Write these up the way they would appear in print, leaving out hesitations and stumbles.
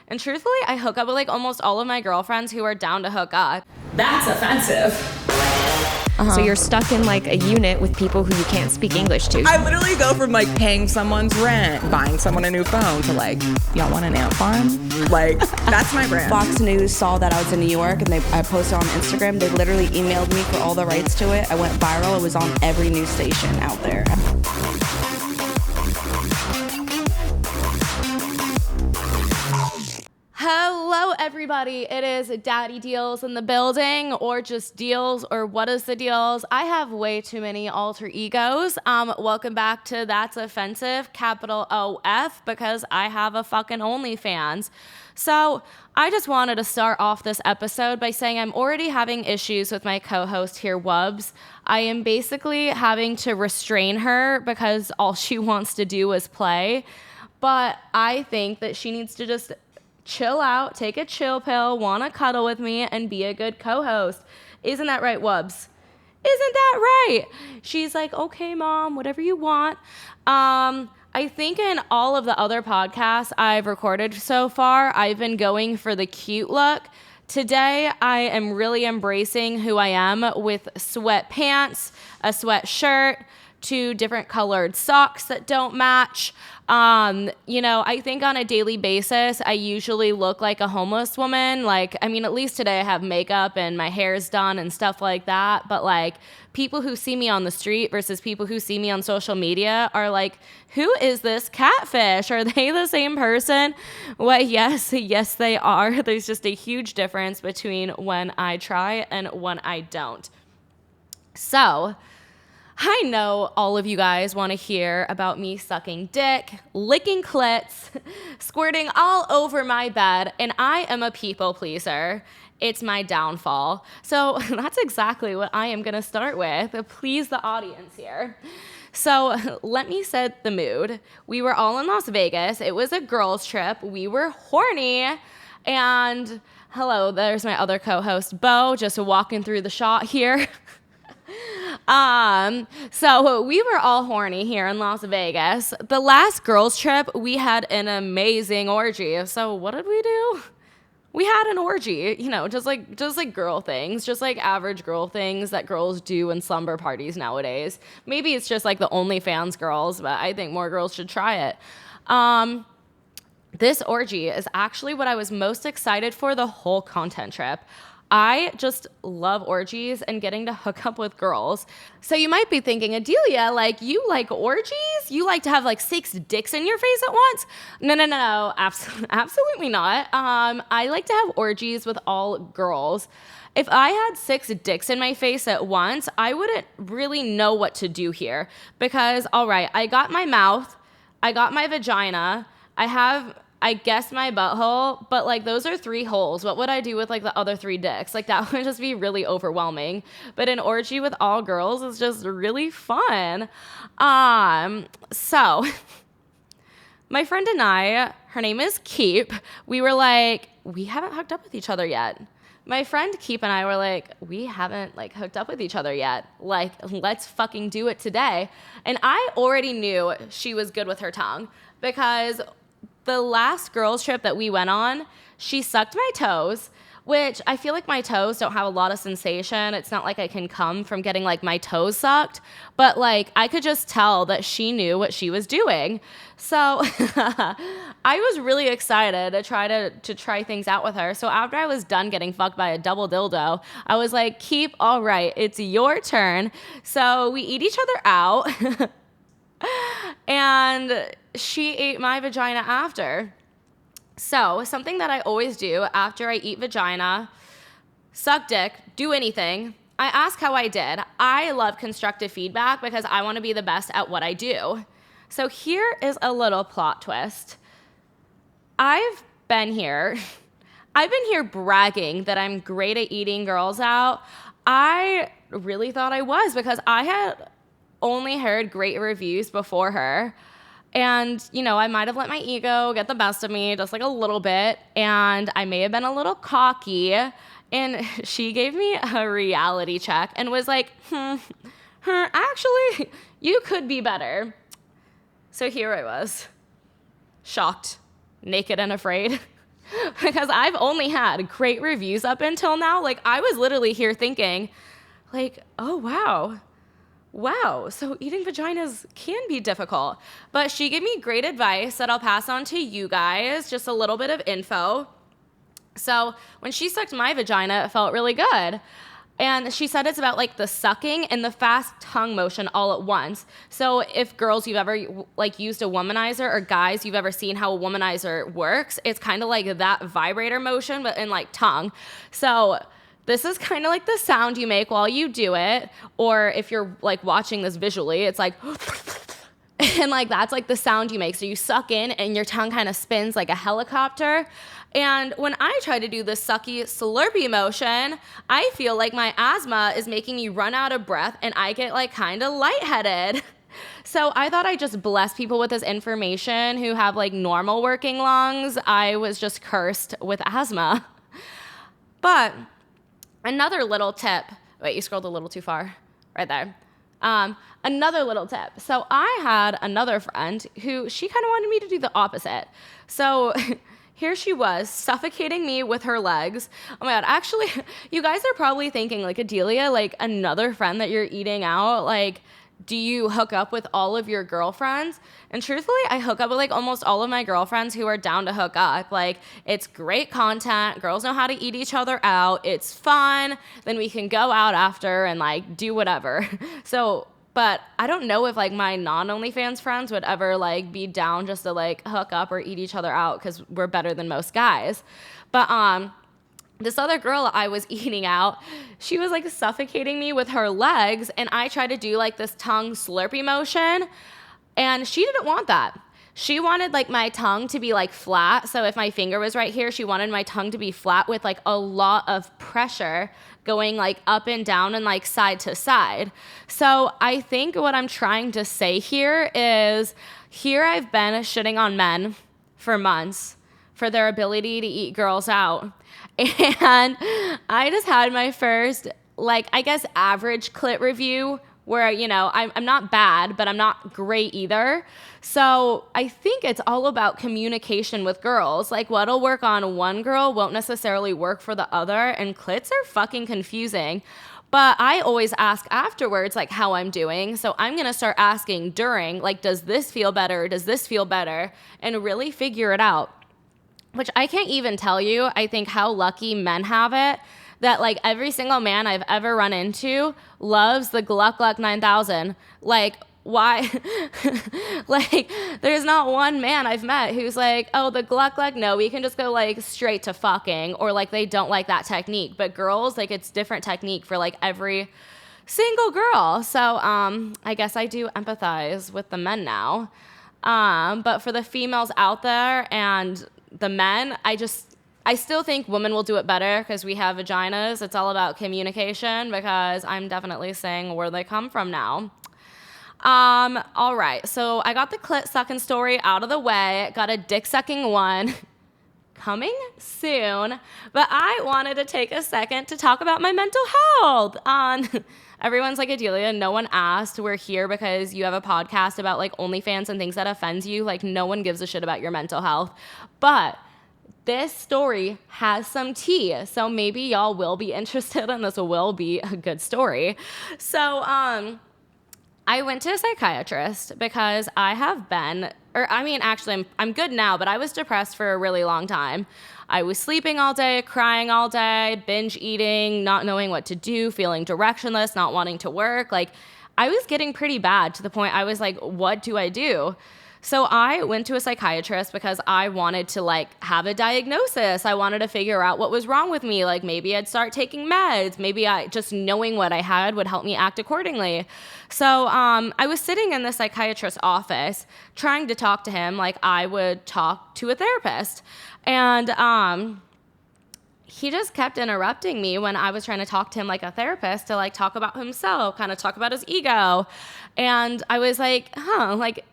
And truthfully, I hook up with like almost all of my girlfriends who are down to hook up. That's offensive. So you're stuck in like a unit with people who you can't speak English to. I literally go from like paying someone's rent, buying someone a new phone, to like, y'all want an ant farm? Like, that's my brand. Fox News saw that I was in New York and I posted on Instagram. They literally emailed me for all the rights to it. I went viral. It was on every news station out there. Hello, everybody. It is Daddy Deals in the building, or just Deals, or what is the deals? I have way too many alter egos. Welcome back to That's Offensive, capital OF, because I have a fucking OnlyFans. So I just wanted to start off this episode by saying I'm already having issues with my co-host here, Wubs. I am basically having to restrain her because all she wants to do is play. But I think that she needs to just chill out, take a chill pill, want to cuddle with me, and be a good co-host. Isn't that right, Wubs? Isn't that right? She's like, okay, Mom, whatever you want. I think in all of the other podcasts I've recorded so far, I've been going for the cute look. Today, I am really embracing who I am with sweatpants, a sweatshirt, 2 different colored socks that don't match. I think on a daily basis, I usually look like a homeless woman. At least today I have makeup and my hair's done and stuff like that. But like, people who see me on the street versus people who see me on social media are like, who is this catfish? Are they the same person? Well, yes, they are. There's just a huge difference between when I try and when I don't. So I know all of you guys want to hear about me sucking dick, licking clits, squirting all over my bed, and I am a people pleaser. It's my downfall. So that's exactly what I am going to start with. Please the audience here. So let me set the mood. We were all in Las Vegas. It was a girls' trip. We were horny. And hello, there's my other co-host, Bo, just walking through the shot here. So we were all horny here in Las Vegas. The last girls trip, we had an amazing orgy. So what did we do? We had an orgy, just like girl things, just like average girl things that girls do in slumber parties nowadays. Maybe it's just like the OnlyFans girls, but I think more girls should try it. This orgy is actually what I was most excited for the whole content trip. I just love orgies and getting to hook up with girls. So you might be thinking, Adelia, like, you like orgies? You like to have like 6 dicks in your face at once? No, absolutely not. I like to have orgies with all girls. If I had 6 dicks in my face at once, I wouldn't really know what to do here. Because, all right, I got my mouth, I got my vagina, I guess my butthole, but like those are 3 holes. What would I do with like the other 3 dicks? Like that would just be really overwhelming. But an orgy with all girls is just really fun. So my friend and I, her name is Keep. We were like, we haven't hooked up with each other yet. My friend Keep and I were like, we haven't like hooked up with each other yet. Like, let's fucking do it today. And I already knew she was good with her tongue because the last girls trip that we went on, she sucked my toes, which I feel like my toes don't have a lot of sensation. It's not like I can come from getting like my toes sucked, but like I could just tell that she knew what she was doing. So I was really excited to try things out with her. So after I was done getting fucked by a double dildo, I was like, Keep, all right, it's your turn. So we eat each other out. And she ate my vagina after. So something that I always do after I eat vagina, suck dick, do anything, I ask how I did. I love constructive feedback because I want to be the best at what I do. So here is a little plot twist. I've been here bragging that I'm great at eating girls out. I really thought I was because I had only heard great reviews before her. And, I might have let my ego get the best of me just like a little bit. And I may have been a little cocky. And she gave me a reality check and was like, actually, you could be better. So here I was, shocked, naked and afraid. because I've only had great reviews up until now. Like, I was literally here thinking, like, oh, wow, so eating vaginas can be difficult. But she gave me great advice that I'll pass on to you guys, just a little bit of info. So when she sucked my vagina, it felt really good. And she said it's about like the sucking and the fast tongue motion all at once. So if girls, you've ever like used a womanizer, or guys, you've ever seen how a womanizer works, it's kind of like that vibrator motion, but in like tongue. So this is kind of like the sound you make while you do it. Or if you're like watching this visually, it's like, and like that's like the sound you make. So you suck in and your tongue kind of spins like a helicopter. And when I try to do the sucky slurpy motion, I feel like my asthma is making me run out of breath and I get like kind of lightheaded. So I thought I'd just bless people with this information who have like normal working lungs. I was just cursed with asthma. But another little tip. Wait, you scrolled a little too far. Right there. Another little tip. So I had another friend who she kind of wanted me to do the opposite. So here she was suffocating me with her legs. Oh my God. Actually, you guys are probably thinking like, Adelia, like another friend that you're eating out, like, do you hook up with all of your girlfriends? And truthfully, I hook up with like almost all of my girlfriends who are down to hook up. Like, it's great content. Girls know how to eat each other out. It's fun. Then we can go out after and like do whatever. So, but I don't know if like my non-OnlyFans friends would ever like be down just to like hook up or eat each other out because we're better than most guys. But this other girl I was eating out, she was like suffocating me with her legs, and I tried to do like this tongue slurpy motion, and she didn't want that. She wanted like my tongue to be like flat. So if my finger was right here, she wanted my tongue to be flat with like a lot of pressure going like up and down and like side to side. So I think what I'm trying to say here is, here I've been shitting on men for months for their ability to eat girls out. And I just had my first, like, I guess average clit review where, you know, I'm not bad, but I'm not great either. So I think it's all about communication with girls. Like, what'll work on one girl won't necessarily work for the other, and clits are fucking confusing. But I always ask afterwards, like, how I'm doing. So I'm going to start asking during, like, does this feel better? Does this feel better? And really figure it out. Which I can't even tell you, I think, how lucky men have it that like every single man I've ever run into loves the Gluck 9000. Like, why? Like, there's not one man I've met who's like, oh, the Gluck, no, we can just go like straight to fucking, or like they don't like that technique. But girls, like, it's different technique for like every single girl. So I guess I do empathize with the men now. But for the females out there and the men, I still think women will do it better because we have vaginas. It's all about communication, because I'm definitely saying where they come from now. All right, so I got the clit sucking story out of the way, got a dick sucking one coming soon, but I wanted to take a second to talk about my mental health. Everyone's like, Adelia, no one asked. We're here because you have a podcast about like OnlyFans and things that offends you. Like, no one gives a shit about your mental health. But this story has some tea, so maybe y'all will be interested, and this will be a good story. So, I went to a psychiatrist because I have been, or I mean, actually, I'm good now, but I was depressed for a really long time. I was sleeping all day, crying all day, binge eating, not knowing what to do, feeling directionless, not wanting to work. Like, I was getting pretty bad to the point I was like, what do I do? So I went to a psychiatrist because I wanted to like have a diagnosis. I wanted to figure out what was wrong with me. Like, maybe I'd start taking meds. Maybe just knowing what I had would help me act accordingly. So I was sitting in the psychiatrist's office trying to talk to him like I would talk to a therapist. And he just kept interrupting me when I was trying to talk to him like a therapist, to like talk about himself, kind of talk about his ego. And I was like, like,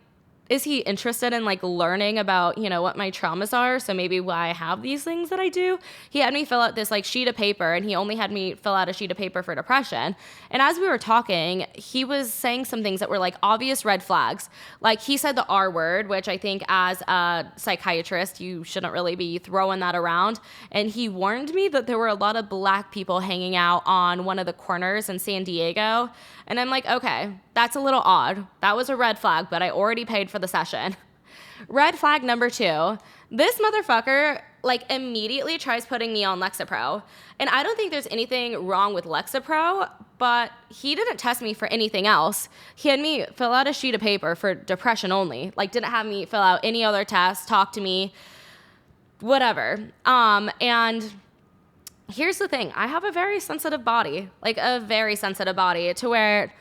is he interested in like learning about, what my traumas are? So maybe why I have these things that I do. He had me fill out this like sheet of paper, and he only had me fill out a sheet of paper for depression. And as we were talking, he was saying some things that were like obvious red flags. Like he said the R word, which I think as a psychiatrist, you shouldn't really be throwing that around. And he warned me that there were a lot of black people hanging out on one of the corners in San Diego. And I'm like, okay, that's a little odd. That was a red flag, but I already paid for the session. Red flag number 2, this motherfucker like immediately tries putting me on Lexapro. And I don't think there's anything wrong with Lexapro, but he didn't test me for anything else. He had me fill out a sheet of paper for depression only. Like didn't have me fill out any other tests, talk to me, whatever. And here's the thing. I have a very sensitive body, like a very sensitive body, to where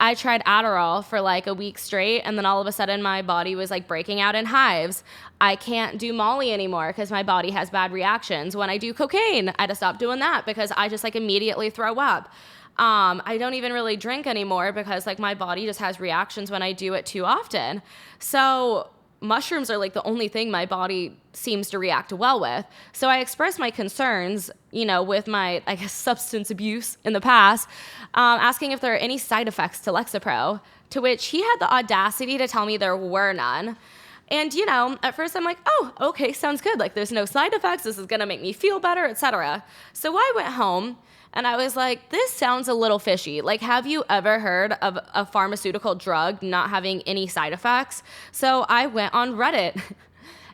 I tried Adderall for like a week straight, and then all of a sudden my body was like breaking out in hives. I can't do Molly anymore because my body has bad reactions. When I do cocaine, I had to stop doing that because I just like immediately throw up. I don't even really drink anymore because like my body just has reactions when I do it too often. So mushrooms are like the only thing my body seems to react well with. So I expressed my concerns, with my, I guess, substance abuse in the past, asking if there are any side effects to Lexapro, to which he had the audacity to tell me there were none. And, at first I'm like, oh, okay, sounds good. Like there's no side effects. This is going to make me feel better, etc. So I went home and I was like, this sounds a little fishy. Like, have you ever heard of a pharmaceutical drug not having any side effects? So I went on Reddit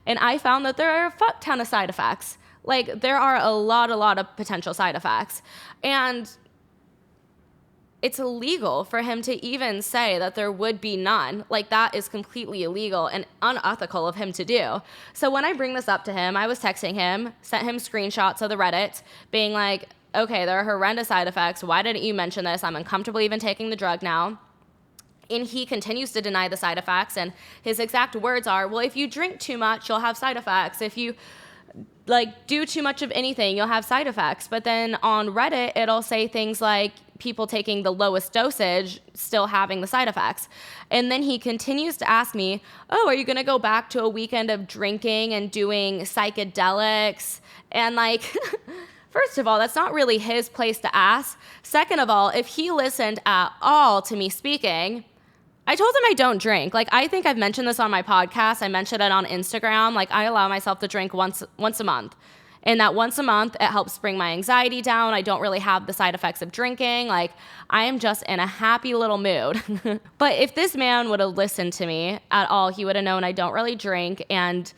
and I found that there are a fuck ton of side effects. Like, there are a lot of potential side effects. And it's illegal for him to even say that there would be none. Like, that is completely illegal and unethical of him to do. So when I bring this up to him, I was texting him, sent him screenshots of the Reddit, being like, okay, there are horrendous side effects. Why didn't you mention this? I'm uncomfortable even taking the drug now. And he continues to deny the side effects. And his exact words are, well, if you drink too much, you'll have side effects. If you do too much of anything, you'll have side effects. But then on Reddit, it'll say things like people taking the lowest dosage still having the side effects. And then he continues to ask me, oh, are you going to go back to a weekend of drinking and doing psychedelics? And first of all, that's not really his place to ask. Second of all, if he listened at all to me speaking, I told him I don't drink. I think I've mentioned this on my podcast. I mentioned it on Instagram. I allow myself to drink once a month. And that once a month, it helps bring my anxiety down. I don't really have the side effects of drinking. I am just in a happy little mood. But if this man would have listened to me at all, he would have known I don't really drink. And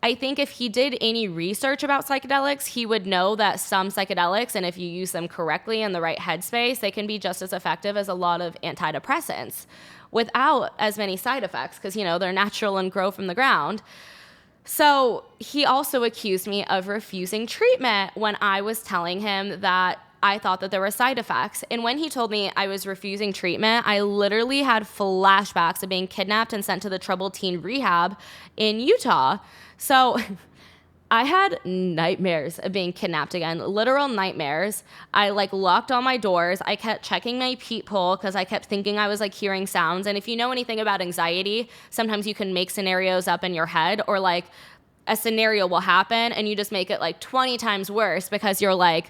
I think if he did any research about psychedelics, he would know that some psychedelics, and if you use them correctly in the right headspace, they can be just as effective as a lot of antidepressants without as many side effects because, they're natural and grow from the ground. So he also accused me of refusing treatment when I was telling him that I thought that there were side effects. And when he told me I was refusing treatment, I literally had flashbacks of being kidnapped and sent to the troubled teen rehab in Utah. So I had nightmares of being kidnapped again, literal nightmares. I locked all my doors. I kept checking my peephole because I kept thinking I was hearing sounds. And if you know anything about anxiety, sometimes you can make scenarios up in your head, or a scenario will happen and you just make it 20 times worse because you're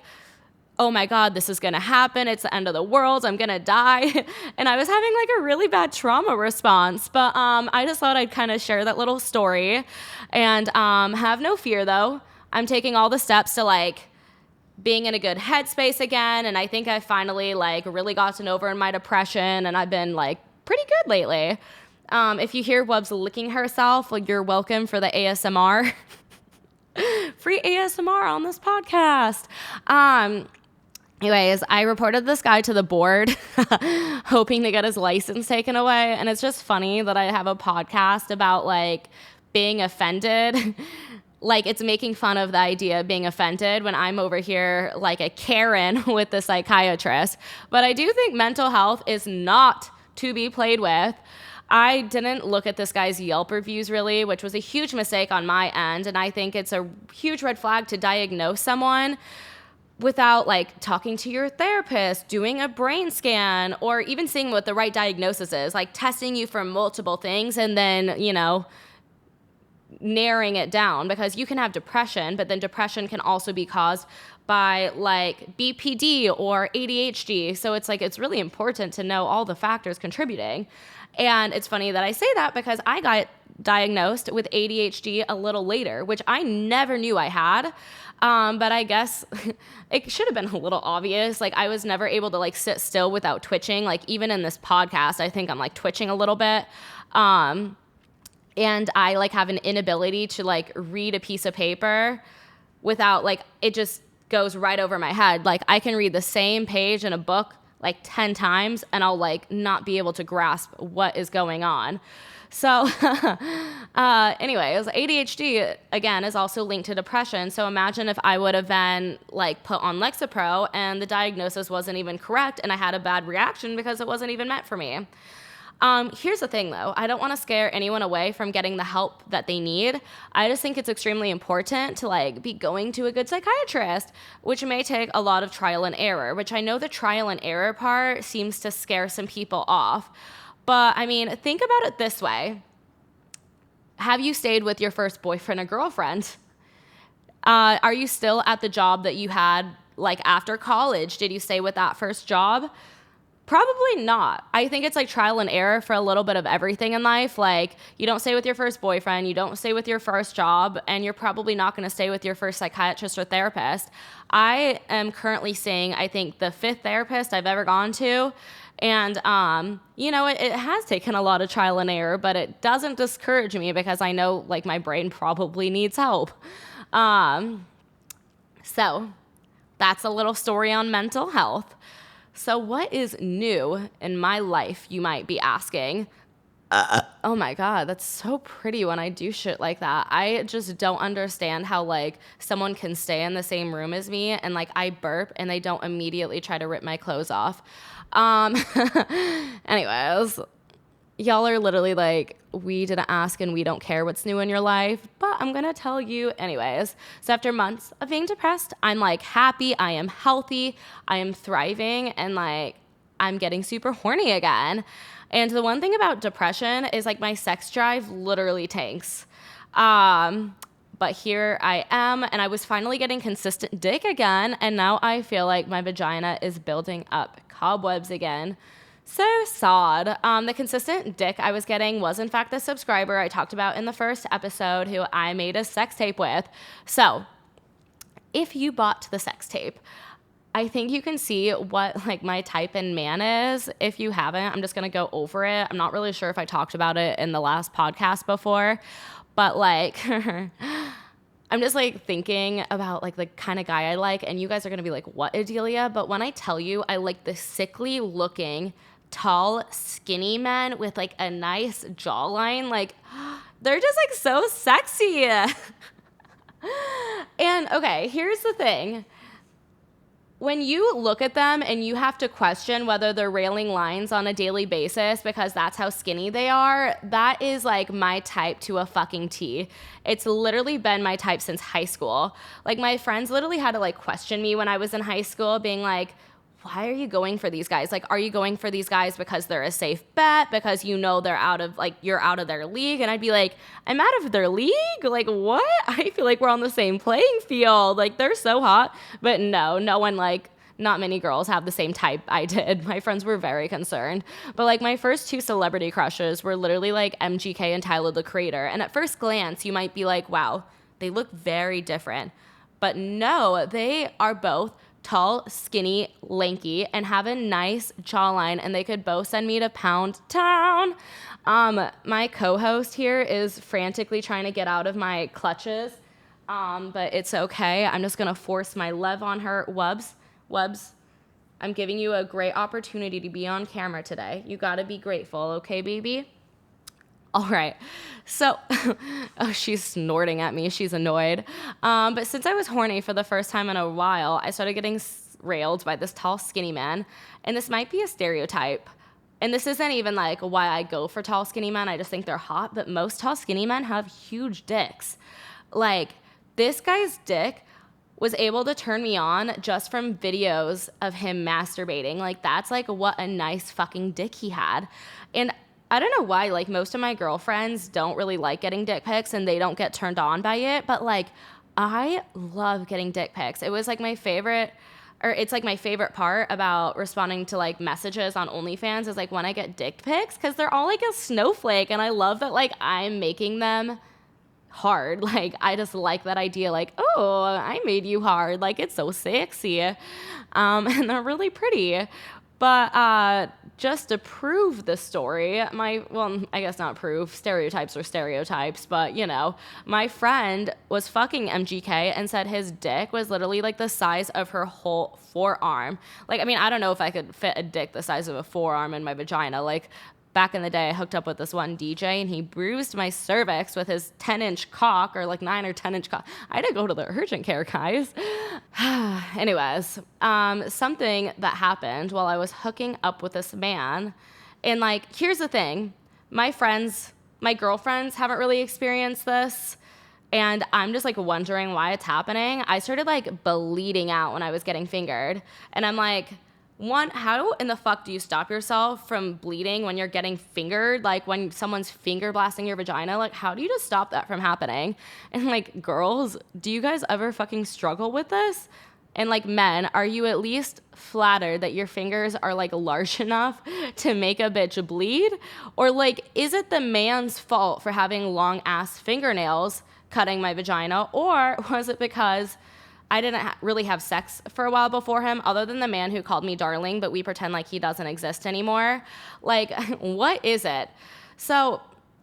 oh my God, this is gonna happen. It's the end of the world. I'm gonna die. And I was having a really bad trauma response. But I just thought I'd kind of share that little story. And have no fear though. I'm taking all the steps to being in a good headspace again. And I think I finally really gotten over my depression, and I've been pretty good lately. If you hear Wubs licking herself, you're welcome for the ASMR. Free ASMR on this podcast. Anyways, I reported this guy to the board, hoping to get his license taken away. And it's just funny that I have a podcast about being offended. It's making fun of the idea of being offended when I'm over here a Karen with the psychiatrist. But I do think mental health is not to be played with. I didn't look at this guy's Yelp reviews really, which was a huge mistake on my end. And I think it's a huge red flag to diagnose someone without like talking to your therapist, doing a brain scan, or even seeing what the right diagnosis is, like testing you for multiple things and then, narrowing it down, because you can have depression, but then depression can also be caused by like BPD or ADHD. So it's like, it's really important to know all the factors contributing. And it's funny that I say that because I got diagnosed with ADHD a little later, which I never knew I had. But I guess it should have been a little obvious. Like I was never able to like sit still without twitching. Like even in this podcast, I think I'm like twitching a little bit. And I like have an inability to like read a piece of paper without like, it just goes right over my head. Like I can read the same page in a book like 10 times and I'll like not be able to grasp what is going on. So anyways, ADHD again is also linked to depression. So imagine if I would have been like put on Lexapro and the diagnosis wasn't even correct and I had a bad reaction because it wasn't even meant for me. Here's the thing though, I don't want to scare anyone away from getting the help that they need. I just think it's extremely important to like be going to a good psychiatrist, which may take a lot of trial and error, which I know the trial and error part seems to scare some people off. But I mean, think about it this way. Have you stayed with your first boyfriend or girlfriend? Are you still at the job that you had like after college? Did you stay with that first job? Probably not. I think it's like trial and error for a little bit of everything in life. Like you don't stay with your first boyfriend, you don't stay with your first job, and you're probably not going to stay with your first psychiatrist or therapist. I am currently seeing, I think, the 5th therapist I've ever gone to. And, it has taken a lot of trial and error, but it doesn't discourage me because I know like my brain probably needs help. So that's a little story on mental health. So what is new in my life, you might be asking? Oh my God, that's so pretty when I do shit like that. I just don't understand how like someone can stay in the same room as me and like I burp and they don't immediately try to rip my clothes off. Anyways, y'all are literally like, we didn't ask and we don't care what's new in your life, but I'm gonna tell you anyways. So after months of being depressed, I'm like happy, I am healthy, I am thriving, and like I'm getting super horny again. And the one thing about depression is like my sex drive literally tanks. But here I am, and I was finally getting consistent dick again, and now I feel like my vagina is building up cobwebs again. So sad. The consistent dick I was getting was in fact the subscriber I talked about in the first episode who I made a sex tape with. So if you bought the sex tape, I think you can see what like my type in man is. If you haven't, I'm just going to go over it. I'm not really sure if I talked about it in the last podcast before, but like I'm just like thinking about like the kind of guy I like, and you guys are going to be like, what, Adelia? But when I tell you I like the sickly looking tall, skinny men with like a nice jawline, like they're just like so sexy. And okay, here's the thing. When you look at them and you have to question whether they're railing lines on a daily basis because that's how skinny they are, that is like my type to a fucking T. It's literally been my type since high school. Like my friends literally had to like question me when I was in high school, being like, why are you going for these guys? Like, are you going for these guys because they're a safe bet? Because you know they're out of, like, you're out of their league? And I'd be like, I'm out of their league? Like, what? I feel like we're on the same playing field. Like, they're so hot. But no one, like, not many girls have the same type I did. My friends were very concerned. But, like, my first 2 celebrity crushes were literally, like, MGK and Tyler, the Creator. And at first glance, you might be like, wow, they look very different. But no, they are both tall, skinny, lanky, and have a nice jawline, and they could both send me to Pound Town. My co-host here is frantically trying to get out of my clutches, but it's okay. I'm just gonna force my love on her. Wubs, I'm giving you a great opportunity to be on camera today. You gotta be grateful, okay, baby? All right, so, oh, she's snorting at me. She's annoyed. But since I was horny for the first time in a while, I started getting railed by this tall, skinny man. And this might be a stereotype. And this isn't even like why I go for tall, skinny men. I just think they're hot. But most tall, skinny men have huge dicks. Like, this guy's dick was able to turn me on just from videos of him masturbating. Like, that's like what a nice fucking dick he had. And I don't know why, like, most of my girlfriends don't really like getting dick pics and they don't get turned on by it, but like, I love getting dick pics. It was like my favorite, or it's like my favorite part about responding to like messages on OnlyFans is like when I get dick pics, because they're all like a snowflake, and I love that like I'm making them hard. Like, I just like that idea, like, oh, I made you hard, like, it's so sexy. And they're really pretty. But just to prove the story, well, I guess not prove, stereotypes are stereotypes, but you know, my friend was fucking MGK and said his dick was literally like the size of her whole forearm. Like, I mean, I don't know if I could fit a dick the size of a forearm in my vagina. Like, back in the day, I hooked up with this one DJ, and he bruised my cervix with his 10-inch cock, or like 9 or 10-inch cock. I had to go to the urgent care, guys. Anyways, something that happened while I was hooking up with this man, and like, here's the thing. My girlfriends haven't really experienced this, and I'm just like wondering why it's happening. I started like bleeding out when I was getting fingered, and I'm like, one, how in the fuck do you stop yourself from bleeding when you're getting fingered? Like, when someone's finger blasting your vagina, like, how do you just stop that from happening? And like, girls, do you guys ever fucking struggle with this? And like, men, are you at least flattered that your fingers are like large enough to make a bitch bleed? Or like, is it the man's fault for having long ass fingernails cutting my vagina? Or was it because I didn't really have sex for a while before him, other than the man who called me darling, but we pretend like he doesn't exist anymore? Like, what is it? So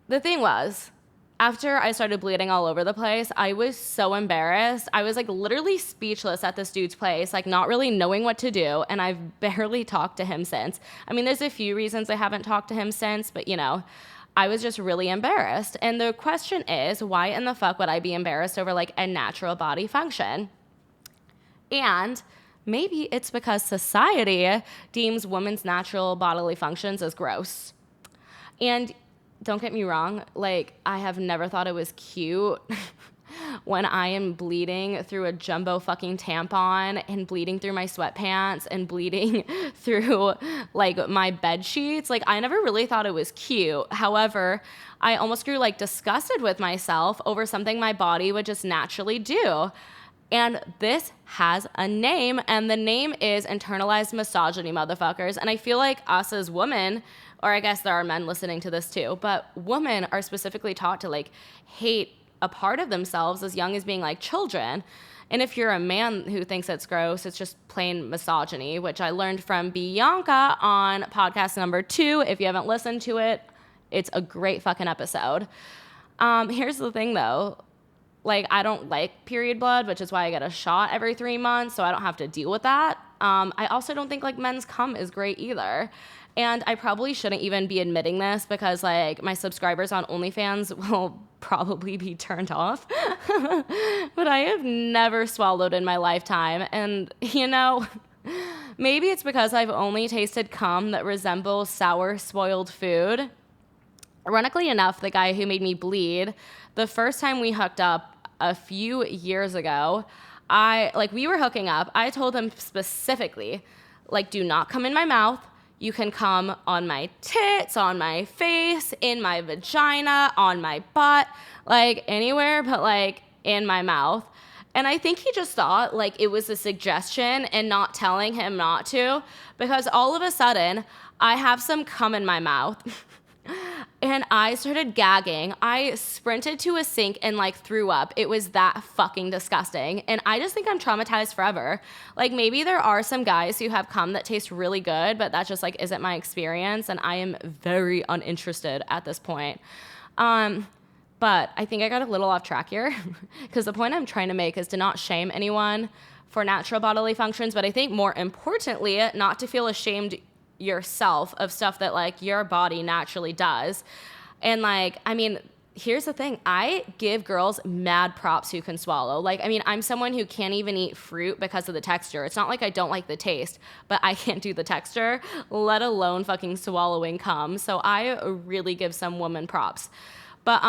the thing was, after I started bleeding all over the place, I was so embarrassed. I was like literally speechless at this dude's place, like not really knowing what to do. And I've barely talked to him since. I mean, there's a few reasons I haven't talked to him since, but you know, I was just really embarrassed. And the question is, why in the fuck would I be embarrassed over like a natural body function? And maybe it's because society deems women's natural bodily functions as gross. And don't get me wrong, like, I have never thought it was cute when I am bleeding through a jumbo fucking tampon and bleeding through my sweatpants and bleeding through like my bed sheets. Like, I never really thought it was cute. However, I almost grew like disgusted with myself over something my body would just naturally do. And this has a name, and the name is internalized misogyny, motherfuckers. And I feel like us as women, or I guess there are men listening to this too, but women are specifically taught to like hate a part of themselves as young as being like children. And if you're a man who thinks it's gross, it's just plain misogyny, which I learned from Bianca on podcast number 2. If you haven't listened to it, it's a great fucking episode. Here's the thing though. Like, I don't like period blood, which is why I get a shot every 3 months, so I don't have to deal with that. I also don't think like men's cum is great either. And I probably shouldn't even be admitting this because like my subscribers on OnlyFans will probably be turned off. But I have never swallowed in my lifetime. And you know, maybe it's because I've only tasted cum that resembles sour, spoiled food. Ironically enough, the guy who made me bleed, the first time we hooked up a few years ago, we were hooking up. I told him specifically, like, do not come in my mouth. You can come on my tits, on my face, in my vagina, on my butt, like anywhere but like in my mouth. And I think he just thought like it was a suggestion and not telling him not to, because all of a sudden I have some cum in my mouth. And I started gagging. I sprinted to a sink and like threw up. It was that fucking disgusting. And I just think I'm traumatized forever. Like, maybe there are some guys who have cum that taste really good, but that just like isn't my experience. And I am very uninterested at this point. But I think I got a little off track here because the point I'm trying to make is to not shame anyone for natural bodily functions. But I think more importantly, not to feel ashamed yourself of stuff that like your body naturally does. And like, I mean, here's the thing. I give girls mad props who can swallow. Like, I mean, I'm someone who can't even eat fruit because of the texture. It's not like I don't like the taste, but I can't do the texture, let alone fucking swallowing cum. So I really give some woman props. But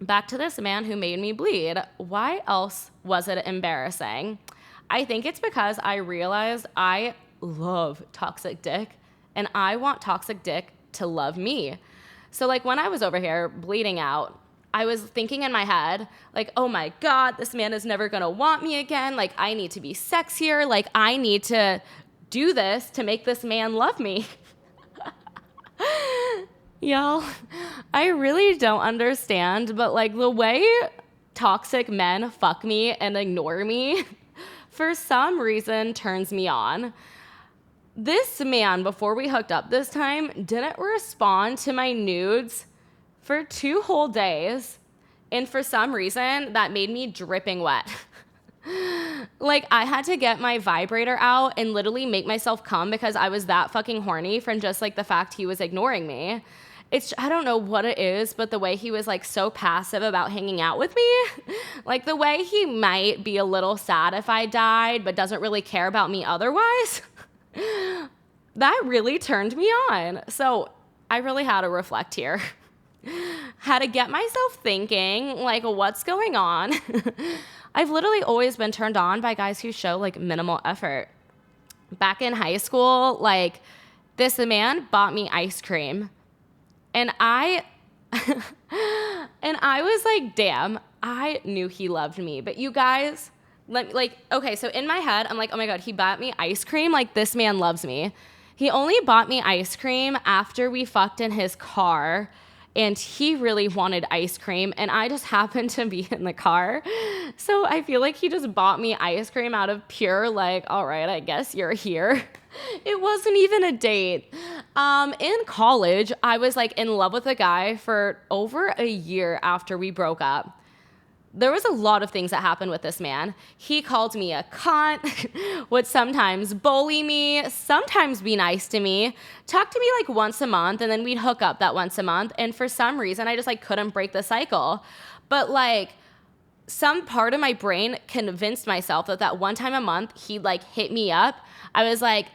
back to this man who made me bleed. Why else was it embarrassing? I think it's because I realized I love toxic dick and I want toxic dick to love me. So like when I was over here bleeding out, I was thinking in my head, like, oh my God, this man is never gonna want me again. Like, I need to be sexier. Like, I need to do this to make this man love me. Y'all, I really don't understand, but like the way toxic men fuck me and ignore me, for some reason turns me on. This man, before we hooked up this time, didn't respond to my nudes for 2 whole days. And for some reason, that made me dripping wet. Like, I had to get my vibrator out and literally make myself come because I was that fucking horny from just like the fact he was ignoring me. I don't know what it is, but the way he was like so passive about hanging out with me, like the way he might be a little sad if I died, but doesn't really care about me otherwise, that really turned me on. So I really had to reflect here. Had to get myself thinking, like, what's going on? I've literally always been turned on by guys who show like minimal effort. Back in high school, like this man bought me ice cream. And I was like, damn, I knew he loved me. But you guys, okay, so in my head, I'm like, oh my God, he bought me ice cream. Like, this man loves me. He only bought me ice cream after we fucked in his car. And he really wanted ice cream, and I just happened to be in the car. So I feel like he just bought me ice cream out of pure, like, all right, I guess you're here. It wasn't even a date. In college, I was like in love with a guy for over a year after we broke up. There was a lot of things that happened with this man. He called me a cunt, would sometimes bully me, sometimes be nice to me, talk to me like once a month, and then we'd hook up that once a month. And for some reason, I just like couldn't break the cycle. But like some part of my brain convinced myself that one time a month, he'd like hit me up. I was like,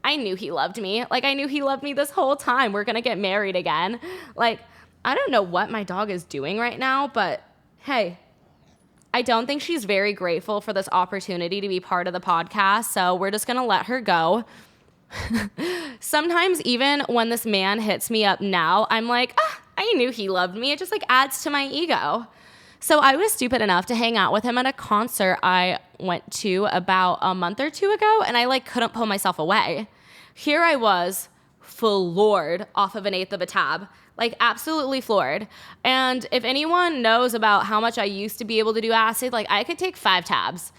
I knew he loved me. Like, I knew he loved me this whole time. We're gonna get married again. Like, I don't know what my dog is doing right now, but hey, I don't think she's very grateful for this opportunity to be part of the podcast, so we're just gonna let her go. Sometimes even when this man hits me up now, I'm like, I knew he loved me. It just like adds to my ego. So I was stupid enough to hang out with him at a concert I went to about a month or 2 ago, and I like couldn't pull myself away. Here I was, floored off of 1/8 of a tab. Like, absolutely floored. And if anyone knows about how much I used to be able to do acid, like, I could take 5 tabs.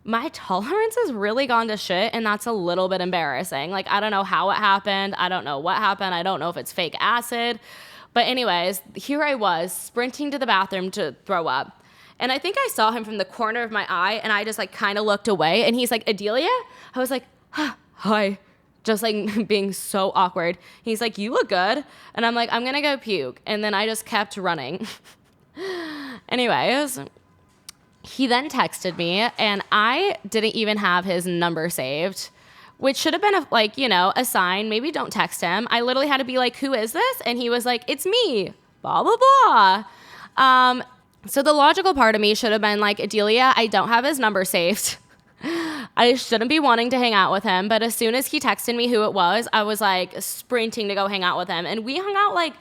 My tolerance has really gone to shit, and that's a little bit embarrassing. Like, I don't know how it happened. I don't know what happened. I don't know if it's fake acid. But anyways, here I was, sprinting to the bathroom to throw up. And I think I saw him from the corner of my eye, and I just, like, kind of looked away. And he's like, Adelia? I was like, hi. Just like being so awkward. He's like, you look good. And I'm like, I'm gonna go puke. And then I just kept running. Anyways, he then texted me, and I didn't even have his number saved, which should have been a sign. Maybe don't text him. I literally had to be like, who is this? And he was like, it's me, blah, blah, blah. So the logical part of me should have been like, Adelia, I don't have his number saved. I shouldn't be wanting to hang out with him, but as soon as he texted me who it was, I was like sprinting to go hang out with him, and we hung out like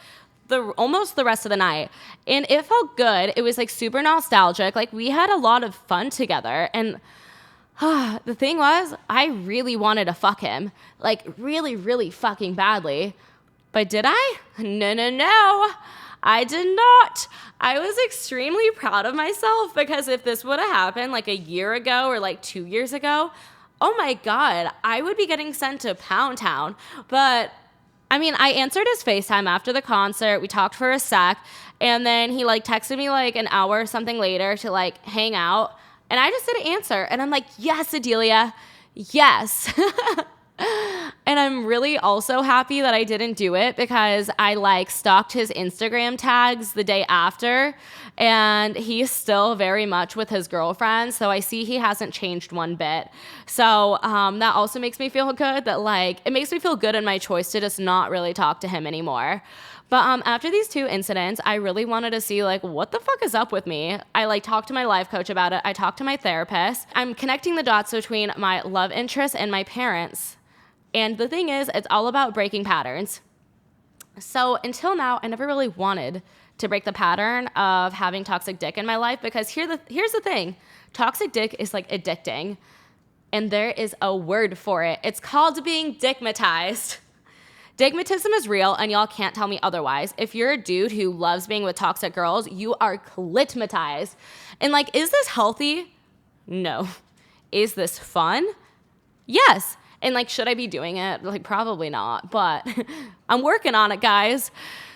almost the rest of the night, and it felt good. It was like super nostalgic. Like, we had a lot of fun together, and the thing was, I really wanted to fuck him, like really, really fucking badly. But did I? No. I did not. I was extremely proud of myself, because if this would have happened like a year ago or like 2 years ago, oh my God, I would be getting sent to Pound Town. But I mean, I answered his FaceTime after the concert. We talked for a sec, and then he like texted me like an hour or something later to like hang out, and I just didn't answer. And I'm like, yes, Adelia, yes. And I'm really also happy that I didn't do it because I like stalked his Instagram tags the day after, and he's still very much with his girlfriend. So I see he hasn't changed one bit. So that also makes me feel good that like, it makes me feel good in my choice to just not really talk to him anymore. But after these two incidents, I really wanted to see like what the fuck is up with me. I like talked to my life coach about it. I talked to my therapist. I'm connecting the dots between my love interest and my parents. And the thing is, it's all about breaking patterns. So until now, I never really wanted to break the pattern of having toxic dick in my life because here's the thing. Toxic dick is like addicting. And there is a word for it. It's called being dickmatized. Digmatism is real, and y'all can't tell me otherwise. If you're a dude who loves being with toxic girls, you are clitmatized. And like, is this healthy? No. Is this fun? Yes. And like, should I be doing it? Like, probably not, but I'm working on it, guys.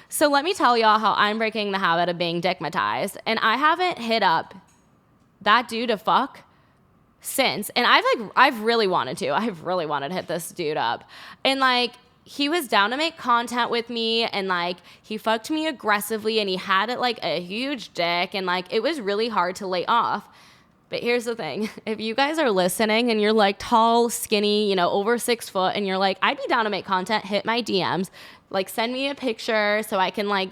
So let me tell y'all how I'm breaking the habit of being dickmatized. And I haven't hit up that dude to fuck since. And I've really wanted to. I've really wanted to hit this dude up. And like, he was down to make content with me, and like he fucked me aggressively, and he had it like a huge dick, and like it was really hard to lay off. But here's the thing. If you guys are listening and you're like tall, skinny, you know, over 6 foot, and you're like, I'd be down to make content, hit my DMs. Like, send me a picture so I can like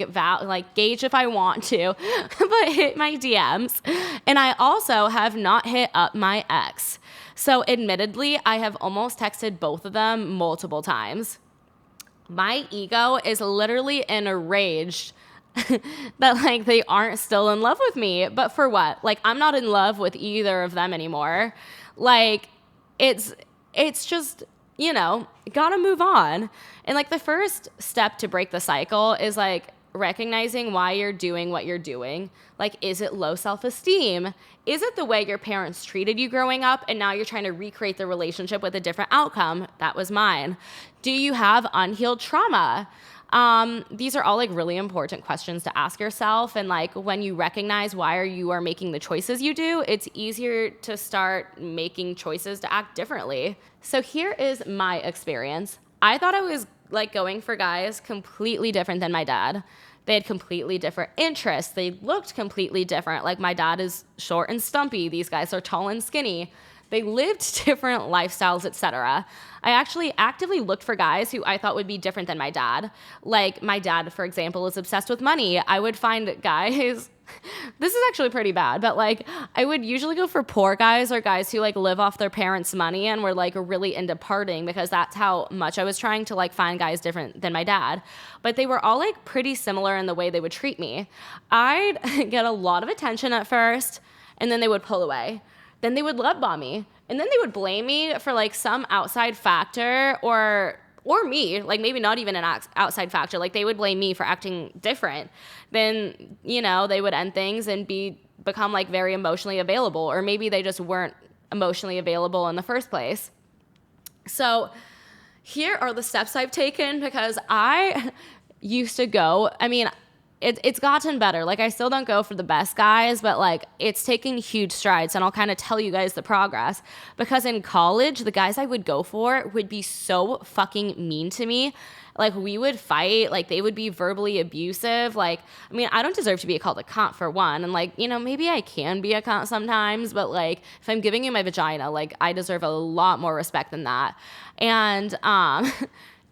gauge if I want to, but hit my DMs. And I also have not hit up my ex. So admittedly, I have almost texted both of them multiple times. My ego is literally enraged that like they aren't still in love with me. But for what? Like, I'm not in love with either of them anymore. Like, it's just, you know, gotta move on. And like the first step to break the cycle is like recognizing why you're doing what you're doing. Like, is it low self-esteem? Is it the way your parents treated you growing up and now you're trying to recreate the relationship with a different outcome? That was mine. Do you have unhealed trauma? These are all like really important questions to ask yourself. And like when you recognize why you are making the choices you do, it's easier to start making choices to act differently. So here is my experience. I thought I was like going for guys completely different than my dad. They had completely different interests. They looked completely different. Like, my dad is short and stumpy. These guys are tall and skinny. They lived different lifestyles, etc. I actually actively looked for guys who I thought would be different than my dad. Like, my dad, for example, is obsessed with money. I would find guys, this is actually pretty bad, but like, I would usually go for poor guys or guys who like live off their parents' money and were like really into partying because that's how much I was trying to like find guys different than my dad. But they were all like pretty similar in the way they would treat me. I'd get a lot of attention at first, and then they would pull away. Then they would love bomb me, and then they would blame me for like some outside factor or me, like maybe not even an outside factor. Like, they would blame me for acting different. Then, you know, they would end things and become like very emotionally available, or maybe they just weren't emotionally available in the first place. So here are the steps I've taken, because I used to go, I mean, it's gotten better. Like, I still don't go for the best guys, but like it's taking huge strides, and I'll kind of tell you guys the progress. Because in college, the guys I would go for would be so fucking mean to me. Like, we would fight, like they would be verbally abusive. Like, I mean, I don't deserve to be called a cunt, for one. And like, you know, maybe I can be a cunt sometimes, but like if I'm giving you my vagina, like I deserve a lot more respect than that. And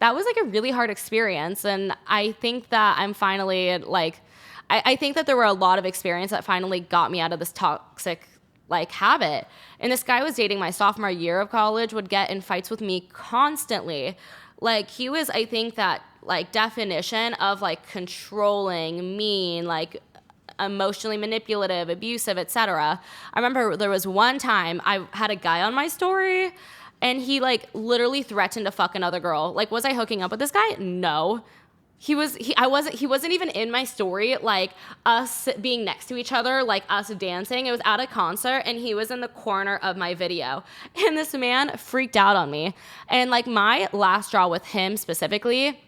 that was like a really hard experience. And I think that I'm finally like, I think that there were a lot of experience that finally got me out of this toxic like habit. And this guy was dating my sophomore year of college, would get in fights with me constantly. Like, he was, I think, that like definition of like controlling, mean, like emotionally manipulative, abusive, etc. I remember there was one time I had a guy on my story, and he like literally threatened to fuck another girl. Like, was I hooking up with this guy? No. He wasn't even in my story, like us being next to each other, like us dancing. It was at a concert, and he was in the corner of my video. And this man freaked out on me. And like, my last straw with him specifically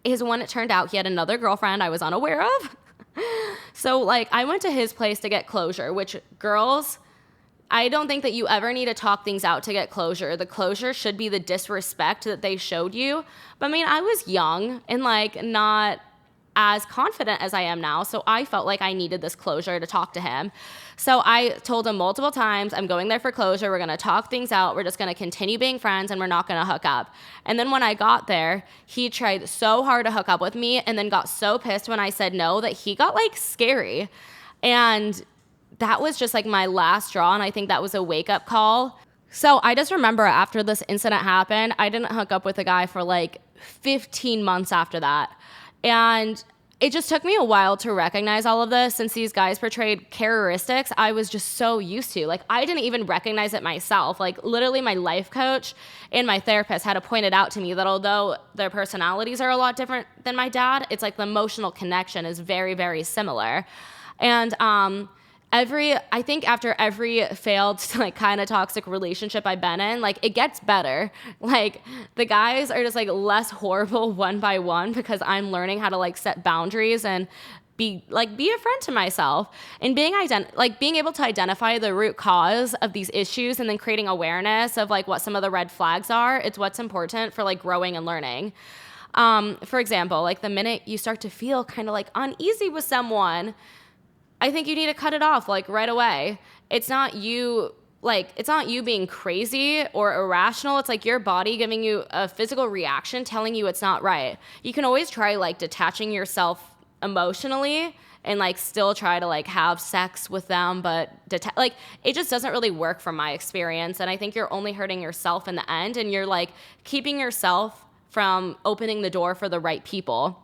is when it turned out he had another girlfriend I was unaware of. So like, I went to his place to get closure, which, girls, I don't think that you ever need to talk things out to get closure. The closure should be the disrespect that they showed you. But I mean, I was young and like not as confident as I am now. So I felt like I needed this closure to talk to him. So I told him multiple times, I'm going there for closure. We're going to talk things out. We're just going to continue being friends and we're not going to hook up. And then when I got there, he tried so hard to hook up with me and then got so pissed when I said no that he got like scary. And that was just like my last straw. And I think that was a wake up call. So I just remember after this incident happened, I didn't hook up with a guy for like 15 months after that. And it just took me a while to recognize all of this since these guys portrayed characteristics I was just so used to. Like, I didn't even recognize it myself. Like, literally my life coach and my therapist had to point it out to me that although their personalities are a lot different than my dad, it's like the emotional connection is very, very similar. And I think after every failed like kind of toxic relationship I've been in, like it gets better. Like the guys are just like less horrible one by one because I'm learning how to like set boundaries and be a friend to myself and being able to identify the root cause of these issues and then creating awareness of like what some of the red flags are. It's what's important for like growing and learning. For example, like the minute you start to feel kind of like uneasy with someone, I think you need to cut it off like right away. It's not you being crazy or irrational. It's like your body giving you a physical reaction telling you it's not right. You can always try like detaching yourself emotionally and like still try to like have sex with them, but like it just doesn't really work from my experience. And I think you're only hurting yourself in the end and you're like keeping yourself from opening the door for the right people.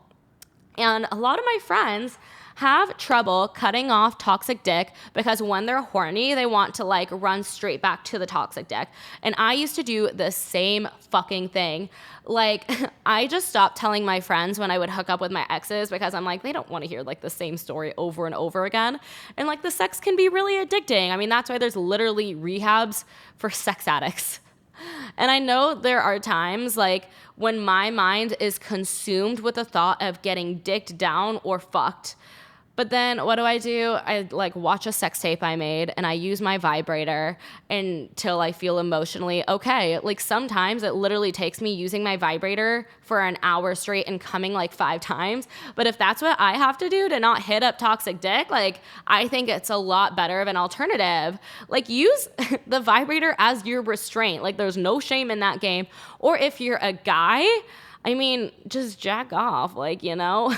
And a lot of my friends have trouble cutting off toxic dick because when they're horny, they want to like run straight back to the toxic dick. And I used to do the same fucking thing. Like I just stopped telling my friends when I would hook up with my exes because I'm like, they don't want to hear like the same story over and over again. And like the sex can be really addicting. I mean, that's why there's literally rehabs for sex addicts. And I know there are times like when my mind is consumed with the thought of getting dicked down or fucked. But then what do? I like watch a sex tape I made and I use my vibrator until I feel emotionally okay. Like sometimes it literally takes me using my vibrator for an hour straight and coming like 5 times. But if that's what I have to do to not hit up toxic dick, like I think it's a lot better of an alternative. Like use the vibrator as your restraint. Like there's no shame in that game. Or if you're a guy, I mean, just jack off, like, you know,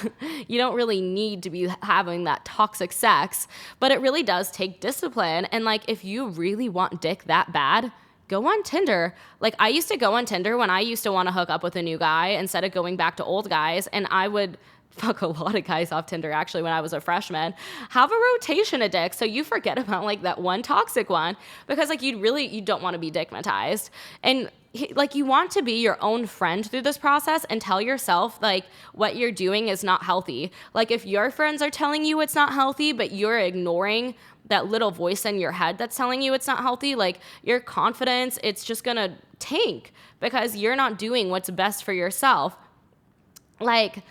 you don't really need to be having that toxic sex, but it really does take discipline. And like, if you really want dick that bad, go on Tinder. Like I used to go on Tinder when I used to want to hook up with a new guy instead of going back to old guys. And I would fuck a lot of guys off Tinder actually when I was a freshman. Have a rotation of dicks so you forget about like that one toxic one because like you don't want to be dickmatized. And like you want to be your own friend through this process and tell yourself like what you're doing is not healthy. Like if your friends are telling you it's not healthy, but you're ignoring that little voice in your head that's telling you it's not healthy, like your confidence, it's just gonna tank because you're not doing what's best for yourself. Like,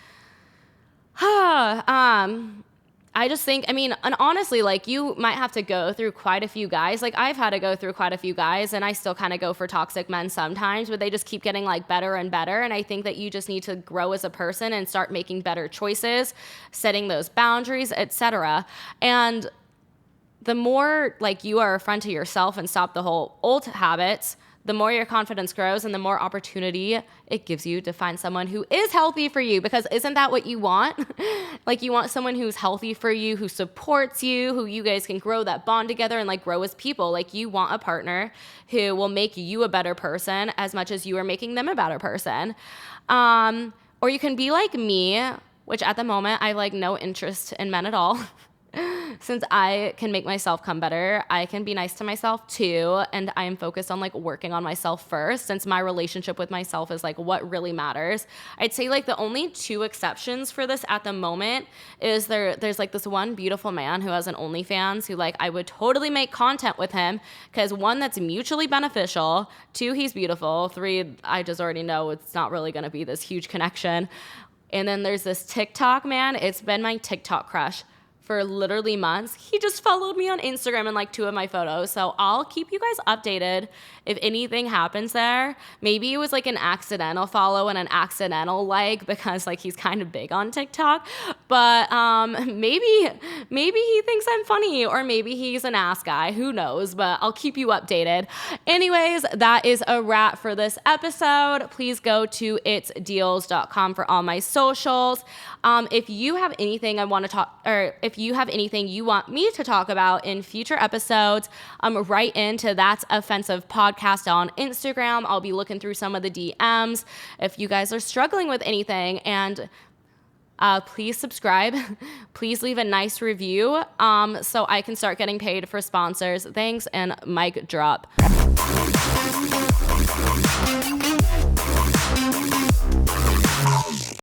I just think, I mean, and honestly, like you might have to go through quite a few guys. Like I've had to go through quite a few guys and I still kind of go for toxic men sometimes, but they just keep getting like better and better. And I think that you just need to grow as a person and start making better choices, setting those boundaries, etc. And the more like you are a friend to yourself and stop the whole old habits, the more your confidence grows and the more opportunity it gives you to find someone who is healthy for you, because isn't that what you want? Like you want someone who's healthy for you, who supports you, who you guys can grow that bond together and like grow as people. Like you want a partner who will make you a better person as much as you are making them a better person. Or you can be like me, which at the moment I have like no interest in men at all. Since I can make myself come better, I can be nice to myself too. And I am focused on like working on myself first, since my relationship with myself is like what really matters. I'd say like the only 2 exceptions for this at the moment is there's like this one beautiful man who has an OnlyFans who like I would totally make content with him because 1, that's mutually beneficial. 2, he's beautiful. 3, I just already know it's not really going to be this huge connection. And then there's this TikTok man. It's been my TikTok crush for literally months. He just followed me on Instagram and like 2 of my photos. So I'll keep you guys updated if anything happens there. Maybe it was like an accidental follow and an accidental like, because like he's kind of big on TikTok. But maybe he thinks I'm funny, or maybe he's an ass guy. Who knows? But I'll keep you updated. Anyways, that is a wrap for this episode. Please go to itsdeels.com for all my socials. If you have anything if you have anything you want me to talk about in future episodes, write into That's Offensive Podcast on Instagram. I'll be looking through some of the DMs if you guys are struggling with anything. And please subscribe. Please leave a nice review so I can start getting paid for sponsors. Thanks, and mic drop.